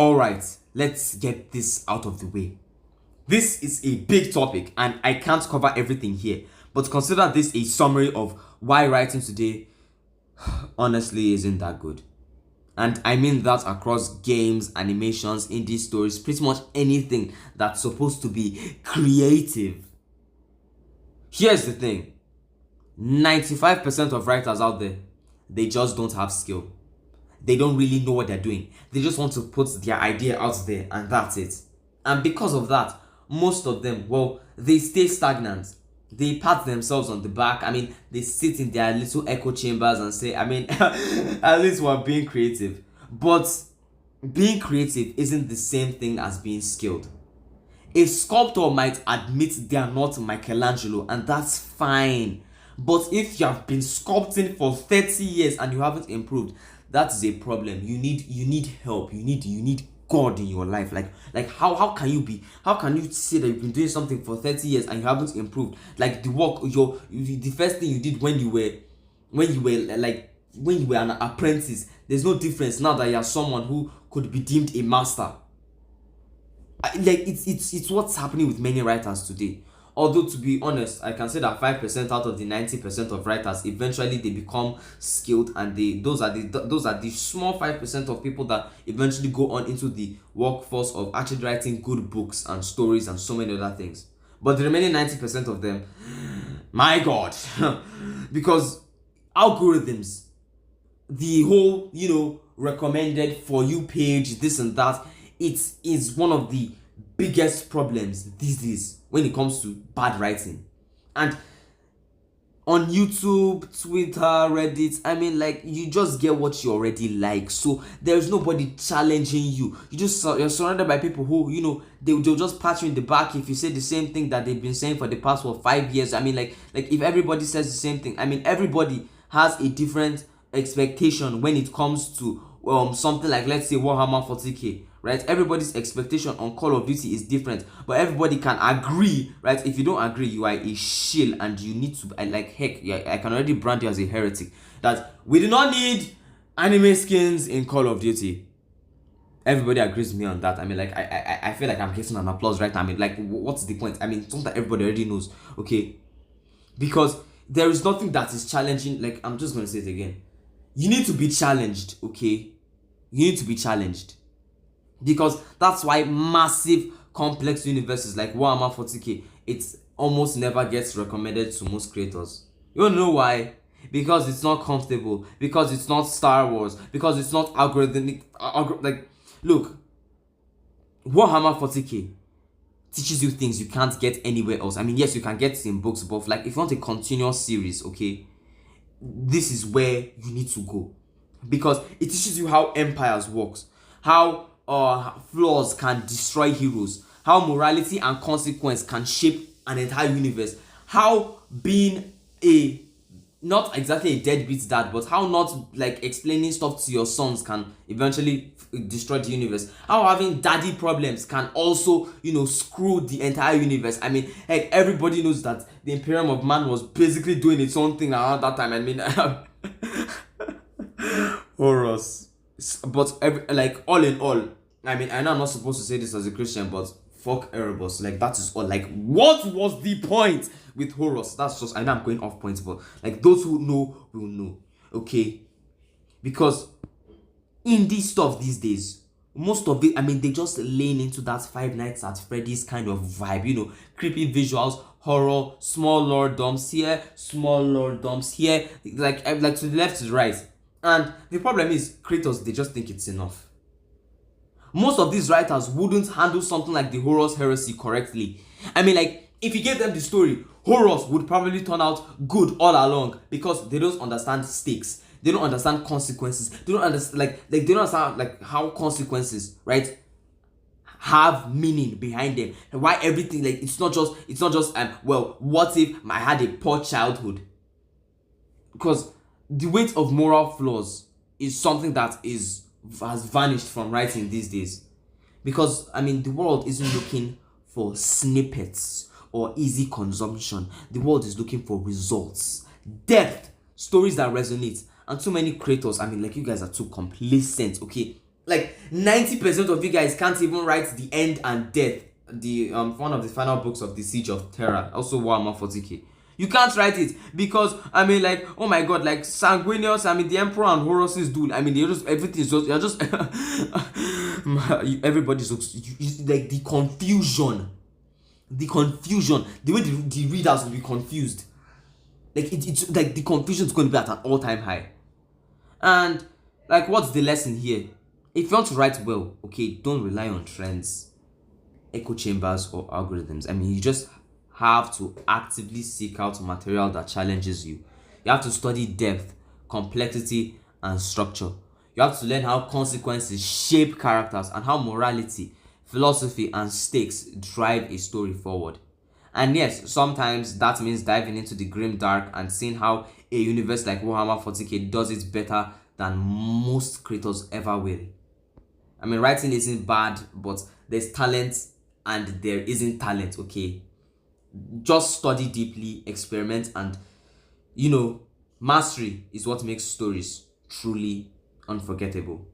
Alright, let's get this out of the way. This is a big topic and I can't cover everything here, but consider this a summary of why writing today honestly isn't that good. And I mean that across games, animations, indie stories, pretty much anything that's supposed to be creative. Here's the thing: 95% of writers out there, they just don't have skill. They don't really know what they're doing. They just want to put their idea out there and that's it. And because of that, most of them, well, they stay stagnant. They pat themselves on the back. They sit in their little echo chambers and say, at least we're being creative. But being creative isn't the same thing as being skilled. A sculptor might admit they are not Michelangelo, and that's fine. But if you have been sculpting for 30 years and you haven't improved, that is a problem. You need help. You need God in your life. Like how can you say that you've been doing something for 30 years and you haven't improved? Like the first thing you did when you were an apprentice, there's no difference now that you're someone who could be deemed a master. It's what's happening with many writers today. Although, to be honest, I can say that 5% out of the 90% of writers, eventually they become skilled, and those are the small 5% of people that eventually go on into the workforce of actually writing good books and stories and so many other things. But the remaining 90% of them, my God, because algorithms, the whole recommended for you page, this and that, it is one of the biggest problems these days when it comes to bad writing. And on YouTube, Twitter, Reddit, you just get what you already like, so there's nobody challenging you. You're surrounded by people who they'll just pat you in the back if you say the same thing that they've been saying for the past 5 years. If everybody says the same thing, everybody has a different expectation when it comes to something like, let's say, Warhammer 40k, right? Everybody's expectation on Call of Duty is different, but everybody can agree, right? If you don't agree, you are a shill and you need to, I can already brand you as a heretic, that we do not need anime skins in Call of Duty. Everybody agrees with me on that. I feel like I'm getting an applause right now. What's the point? Something that everybody already knows, okay? Because there is nothing that is challenging. I'm just going to say it again. You need to be challenged, okay? You need to be challenged. Because that's why massive, complex universes like Warhammer 40k, it almost never gets recommended to most creators. You wanna know why? Because it's not comfortable. Because it's not Star Wars. Because it's not algorithmic. Look, Warhammer 40k teaches you things you can't get anywhere else. Yes, you can get it in books, but if you want a continuous series, okay, this is where you need to go, because it teaches you how empires works, how flaws can destroy heroes, how morality and consequence can shape an entire universe, how being not exactly a deadbeat dad, but how not explaining stuff to your sons can eventually destroy the universe, how having daddy problems can also screw the entire universe. Everybody knows that the Imperium of Man was basically doing its own thing around that time. Horrors. But all in all, I know I'm not supposed to say this as a Christian, but fuck Erebus. That is all. What was the point with Horus? That's just, I know I'm going off point, but those who know will know, okay? Because indie stuff these days, most of it, they just lean into that Five Nights at Freddy's kind of vibe, creepy visuals, horror, small lore dumps here, small lore dumps here, to the left to the right. And the problem is, creators, they just think it's enough. Most of these writers wouldn't handle something like the Horus heresy correctly. If you gave them the story, Horus would probably turn out good all along, because they don't understand stakes. They don't understand consequences. They don't understand they don't understand how consequences, right, have meaning behind them. Why everything it's not just what if I had a poor childhood? Because the weight of moral flaws is something that has vanished from writing these days. Because the world isn't looking for snippets or easy consumption. The world is looking for results, depth, stories that resonate. And too many creators, you guys are too complacent, okay? Like 90% of you guys can't even write the end and death. The one of the final books of the Siege of Terra, also Warhammer 40k. You can't write it because I mean, like, oh my god, like Sanguinius, I mean the Emperor and Horus's duel. I mean they just everything's just, you're just everybody's just, like the confusion, the way the readers will be confused. Like it's like the confusion is going to be at an all-time high. And like, what's the lesson here? If you want to write well, okay, don't rely on trends, echo chambers, or algorithms. I mean, you just have to actively seek out material that challenges you. You have to study depth, complexity, and structure. You have to learn how consequences shape characters and how morality, philosophy, and stakes drive a story forward. And yes, sometimes that means diving into the grim dark and seeing how a universe like Warhammer 40k does it better than most creators ever will. I mean, writing isn't bad, but there's talent and there isn't talent, okay? Just study deeply, experiment, and mastery is what makes stories truly unforgettable.